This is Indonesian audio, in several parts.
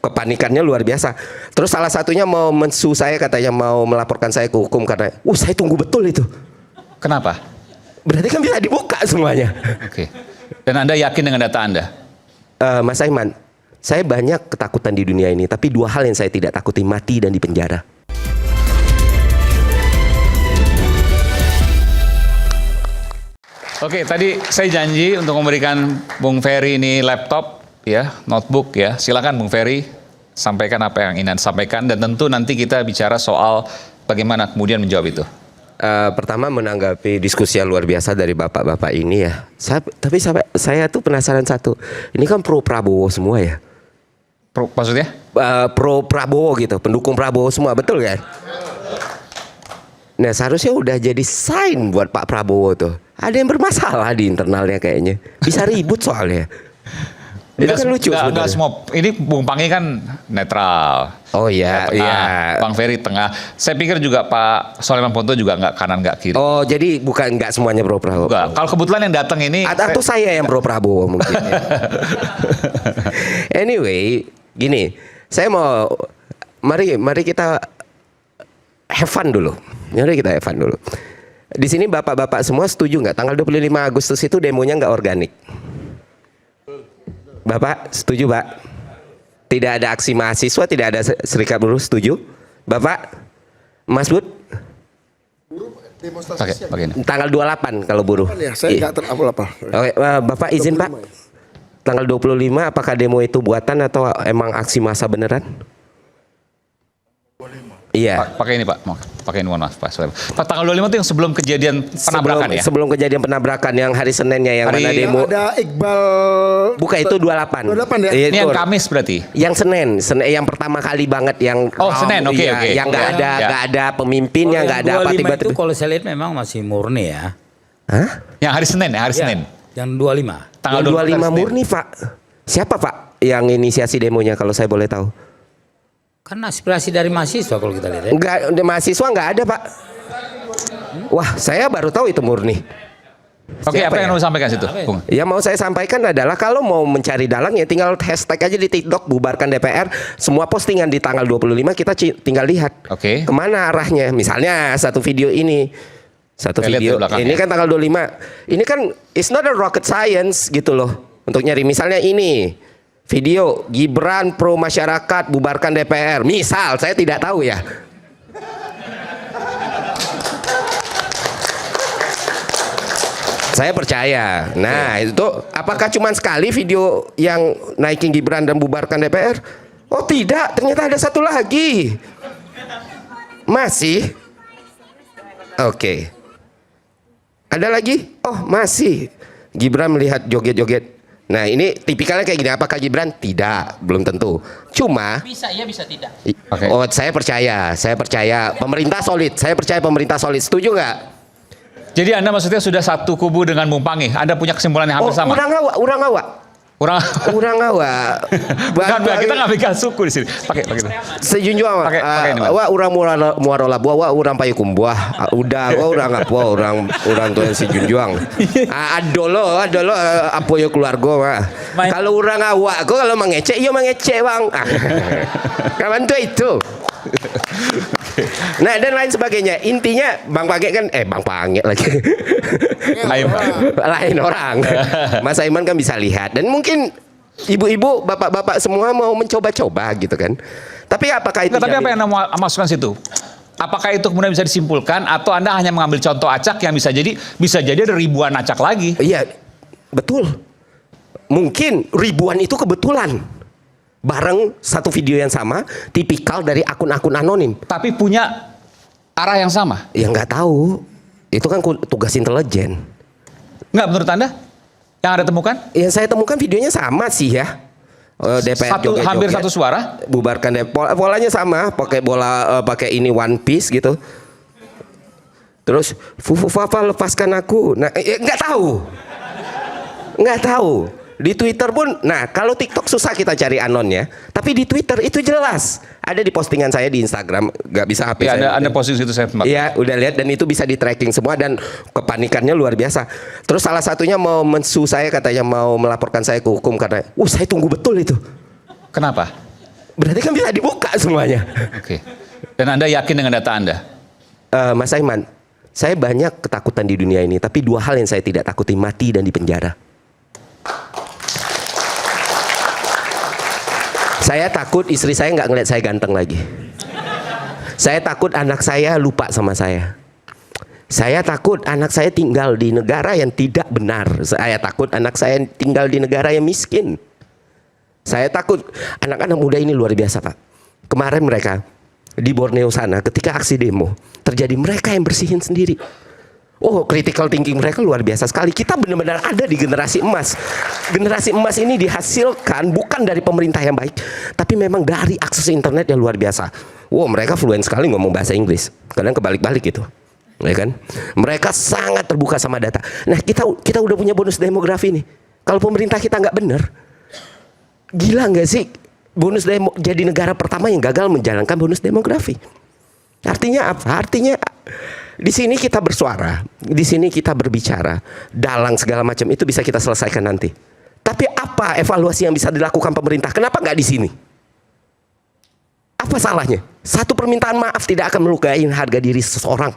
Kepanikannya luar biasa. Terus salah satunya mau mensu saya, katanya mau melaporkan saya ke hukum karena saya tunggu betul itu. Kenapa? Berarti kan bisa dibuka semuanya. Oke. Dan Anda yakin dengan data Anda? Mas Aiman, saya banyak ketakutan di dunia ini, tapi dua hal yang saya tidak takuti, mati dan dipenjara. Oke, tadi saya janji untuk memberikan Bung Ferry ini laptop, ya, notebook ya. Silakan Bung Ferry, sampaikan apa yang ingin Anda sampaikan dan tentu nanti kita bicara soal bagaimana kemudian menjawab itu. Pertama menanggapi diskusi yang luar biasa dari bapak-bapak ini ya. Saya tuh penasaran satu. Ini kan pro Prabowo semua ya. Maksudnya? Pro Prabowo gitu, pendukung Prabowo semua, betul kan? Nah seharusnya udah jadi sign buat Pak Prabowo tuh. Ada yang bermasalah di internalnya kayaknya. Bisa ribut soalnya. Itu kan lucu enggak semua. Ini Bung Pangi kan netral. Oh iya, iya. Bang Ferry tengah. Saya pikir juga Pak Soleman Ponto juga nggak kanan nggak kiri. Oh jadi bukan nggak semuanya pro Prabowo. Enggak. Kalau kebetulan yang datang ini. Atau saya yang pro Prabowo mungkin. Ya. Anyway, gini. Saya mau mari kita have fun dulu. Mari kita have fun dulu. Di sini bapak-bapak semua setuju nggak tanggal 25 Agustus itu demonya nggak organik? Bapak setuju, Pak? Tidak ada aksi mahasiswa, tidak ada serikat buruh, setuju? Bapak? Mas Bud? Pakai ini. Tanggal 28 kalau buruh. Ya, saya nggak terapal-apal. Oke, Bapak izin Pak. Tanggal 25 apakah demo itu buatan atau emang aksi massa beneran? Iya. Pakai ini Pak, pakai ini, mohon maaf Pak. Pak tanggal 25 itu yang sebelum kejadian penabrakan ya? Sebelum kejadian penabrakan yang hari Seninnya yang mana demo? Ada Iqbal. Bukan itu 28. 28 ya? Ini yang Kamis berarti? Yang Senin yang pertama kali banget yang Senin, oke. Yang nggak ada pemimpinnya, nggak ada apa tiba-tiba. Itu kalau saya lihat memang masih murni ya. Hah? Yang hari Senin ya, hari Senin. Yang 25. Tanggal 25 murni Pak. Siapa Pak yang inisiasi demonya kalau saya boleh tahu? Kan aspirasi dari mahasiswa kalau kita lihat ya. Enggak, mahasiswa nggak ada Pak. Wah, saya baru tahu itu murni. Oke, apa yang mau sampaikan situ, Bung? Yang mau saya sampaikan adalah kalau mau mencari dalang ya tinggal hashtag aja di TikTok bubarkan DPR. Semua postingan di tanggal 25 kita tinggal lihat. Oke. Kemana arahnya? Misalnya satu video ini. Satu video. Ini kan tanggal 25. Ini kan it's not a rocket science gitu loh. Untuk nyari misalnya ini. Video Gibran pro masyarakat bubarkan DPR. Misal saya tidak tahu ya. Saya percaya. Nah, itu apakah cuma sekali video yang naikin Gibran dan bubarkan DPR? Oh tidak, ternyata ada satu lagi. Masih? Oke. Ada lagi? Oh masih. Gibran melihat joget-joget. Nah ini tipikalnya kayak gini. Apakah Gibran? Tidak, belum tentu. Cuma bisa iya bisa tidak. Okay. Oh saya percaya pemerintah solid. Saya percaya pemerintah solid. Setuju nggak? Jadi Anda maksudnya sudah satu kubu dengan Bung Pangi. Anda punya kesimpulan yang hampir sama? Urang awak. Urang awak. Bukan, kita nggak bikin suku di sini. Pakai itu. Sejunjung awak. Wah urang muarola buah, wah urang payukum buah. Udah, wah urang apa? Urang tuh yang sejunjung. Adolo apa ya keluarga mah. Kalau urang awak, kok kalau mengecek, iya mengecek bang. Kawan tuh itu. Nah dan lain sebagainya. Intinya Bang Pange kan Bang Pange lagi lain orang. Mas Aiman kan bisa lihat. Dan mungkin ibu-ibu, bapak-bapak semua mau mencoba-coba gitu kan. Tapi apakah itu tapi apa yang Anda mau masukkan situ? Apakah itu kemudian bisa disimpulkan atau Anda hanya mengambil contoh acak yang bisa jadi ada ribuan acak lagi? Iya betul. Mungkin ribuan itu kebetulan bareng satu video yang sama, tipikal dari akun-akun anonim. Tapi punya arah yang sama? Ya nggak tahu. Itu kan tugas intelijen. Nggak menurut Anda? Yang Anda temukan? Yang saya temukan videonya sama sih ya. DPR joget-joget, hampir satu suara? Bubarkan DPR. Polanya sama, pakai pakai ini One Piece gitu. Terus Fufufafa lepaskan aku. Nah, nggak tahu. Nggak tahu. Di Twitter pun, nah kalau TikTok susah kita cari anonnya, tapi di Twitter itu jelas. Ada di postingan saya di Instagram, nggak bisa HP ya, saya. ada posting situ saya. Iya, udah lihat dan itu bisa di tracking semua dan kepanikannya luar biasa. Terus salah satunya mau mensu saya, katanya mau melaporkan saya ke hukum karena, saya tunggu betul itu. Kenapa? Berarti kan bisa dibuka semuanya. Oke. Dan Anda yakin dengan data Anda? Mas Aiman, saya banyak ketakutan di dunia ini, tapi dua hal yang saya tidak takuti, mati dan dipenjara. Saya takut istri saya nggak ngeliat saya ganteng lagi. Saya takut anak saya lupa sama saya. Saya takut anak saya tinggal di negara yang tidak benar. Saya takut anak saya tinggal di negara yang miskin. Saya takut anak-anak muda ini luar biasa, Pak. Kemarin mereka di Borneo sana ketika aksi demo terjadi, mereka yang bersihin sendiri. Oh, critical thinking mereka luar biasa sekali. Kita benar-benar ada di generasi emas. Generasi emas ini dihasilkan bukan dari pemerintah yang baik, tapi memang dari akses internet yang luar biasa. Wow, mereka fluent sekali ngomong bahasa Inggris. Kadang kebalik-balik gitu. Ya kan? Mereka sangat terbuka sama data. Nah, kita udah punya bonus demografi nih. Kalau pemerintah kita nggak benar, gila nggak sih? Jadi negara pertama yang gagal menjalankan bonus demografi. Artinya apa? Artinya di sini kita bersuara, di sini kita berbicara, dalang segala macam itu bisa kita selesaikan nanti. Tapi apa evaluasi yang bisa dilakukan pemerintah? Kenapa nggak di sini? Apa salahnya? Satu permintaan maaf tidak akan melukai harga diri seseorang.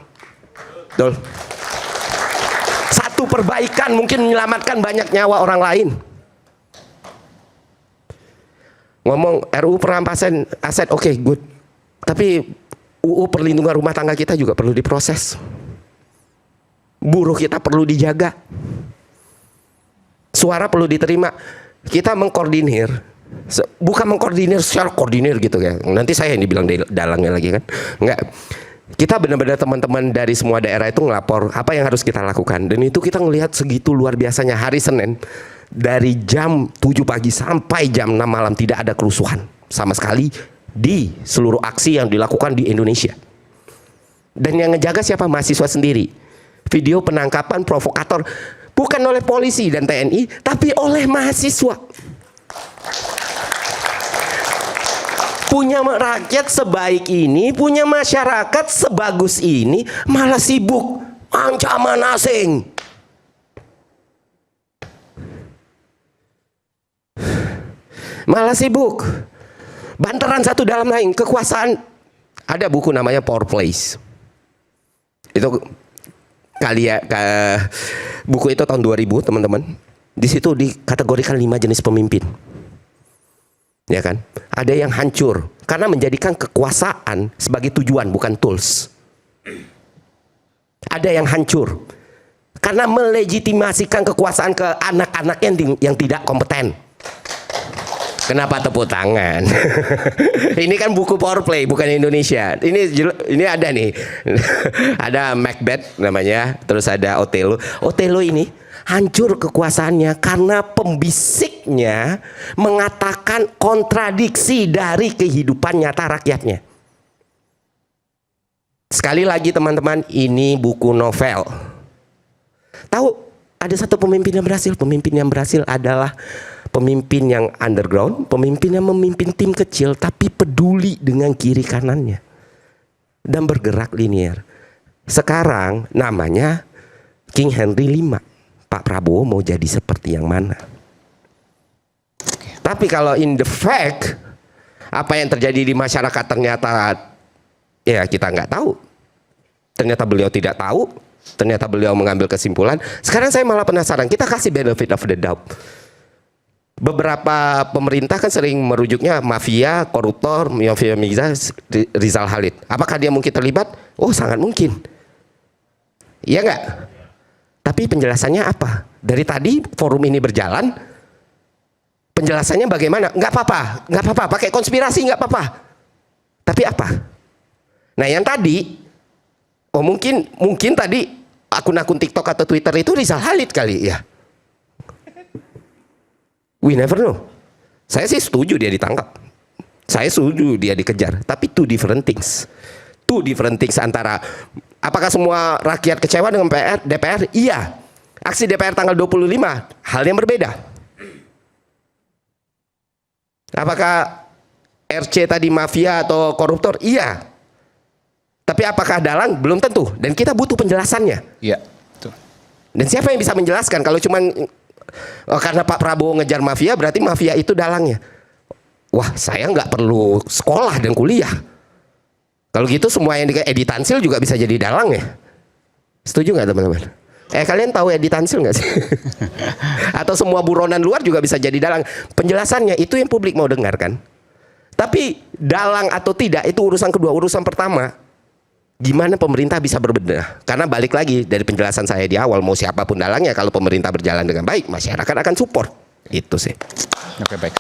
Betul. Satu perbaikan mungkin menyelamatkan banyak nyawa orang lain. Ngomong RUU perampasan aset, oke, good. Tapi UU perlindungan rumah tangga kita juga perlu diproses. Buruh kita perlu dijaga. Suara perlu diterima. Kita mengkoordinir, bukan mengkoordinir secara koordinir gitu ya. Nanti saya yang dibilang dalangnya lagi kan. Enggak. Kita benar-benar teman-teman dari semua daerah itu ngelapor apa yang harus kita lakukan. Dan itu kita ngelihat segitu luar biasanya hari Senin. Dari jam 7 pagi sampai jam 6 malam tidak ada kerusuhan sama sekali di seluruh aksi yang dilakukan di Indonesia. Dan yang ngejaga siapa? Mahasiswa sendiri. Video penangkapan provokator bukan oleh polisi dan TNI, tapi oleh mahasiswa. Punya rakyat sebaik ini, punya masyarakat sebagus ini, malah sibuk ancaman asing. Malah sibuk banteran satu dalam lain, kekuasaan. Ada buku namanya Power Plays. Itu buku itu tahun 2000 teman-teman. Di situ dikategorikan 5 jenis pemimpin. Ya kan? Ada yang hancur karena menjadikan kekuasaan sebagai tujuan bukan tools. Ada yang hancur karena melegitimasikan kekuasaan ke anak-anaknya yang tidak kompeten. Kenapa tepuk tangan? Ini kan buku Power Play, bukan Indonesia. Ini ada nih. Ada Macbeth namanya, terus ada Othello. Othello ini hancur kekuasaannya karena pembisiknya mengatakan kontradiksi dari kehidupan nyata rakyatnya. Sekali lagi teman-teman, ini buku novel. Tahu ada satu pemimpin yang berhasil. Pemimpin yang berhasil adalah pemimpin yang underground, pemimpin yang memimpin tim kecil tapi peduli dengan kiri kanannya dan bergerak linear. Sekarang namanya King Henry V. Pak Prabowo mau jadi seperti yang mana? Tapi kalau in the fact apa yang terjadi di masyarakat ternyata ya kita nggak tahu. Ternyata beliau tidak tahu. Ternyata beliau mengambil kesimpulan. Sekarang saya malah penasaran. Kita kasih benefit of the doubt. Beberapa pemerintah kan sering merujuknya mafia, koruptor, mafia Miza, Rizal Khalid. Apakah dia mungkin terlibat? Oh, sangat mungkin. Iya nggak? Tapi penjelasannya apa? Dari tadi forum ini berjalan, penjelasannya bagaimana? Nggak apa-apa, nggak apa-apa. Pakai konspirasi nggak apa-apa. Tapi apa? Nah, yang tadi, oh mungkin tadi akun-akun TikTok atau Twitter itu Rizal Khalid kali ya. We never know. Saya sih setuju dia ditangkap. Saya setuju dia dikejar. Tapi two different things. Two different things antara apakah semua rakyat kecewa dengan DPR? Iya. Aksi DPR tanggal 25 hal yang berbeda. Apakah RC tadi mafia atau koruptor? Iya. Tapi apakah dalang? Belum tentu. Dan kita butuh penjelasannya. Iya. Betul. Dan siapa yang bisa menjelaskan? Kalau cuma karena Pak Prabowo ngejar mafia, berarti mafia itu dalangnya. wah saya nggak perlu sekolah dan kuliah. Kalau gitu semua yang di editansil juga bisa jadi dalang ya. Setuju nggak teman-teman? Kalian tahu editansil nggak sih? Atau semua buronan luar juga bisa jadi dalang. Penjelasannya itu yang publik mau dengarkan. Tapi dalang atau tidak itu urusan kedua. Urusan pertama, gimana pemerintah bisa berbenah? Karena balik lagi dari penjelasan saya di awal, mau siapapun dalangnya, kalau pemerintah berjalan dengan baik, masyarakat akan support. Itu sih. Oke, baik.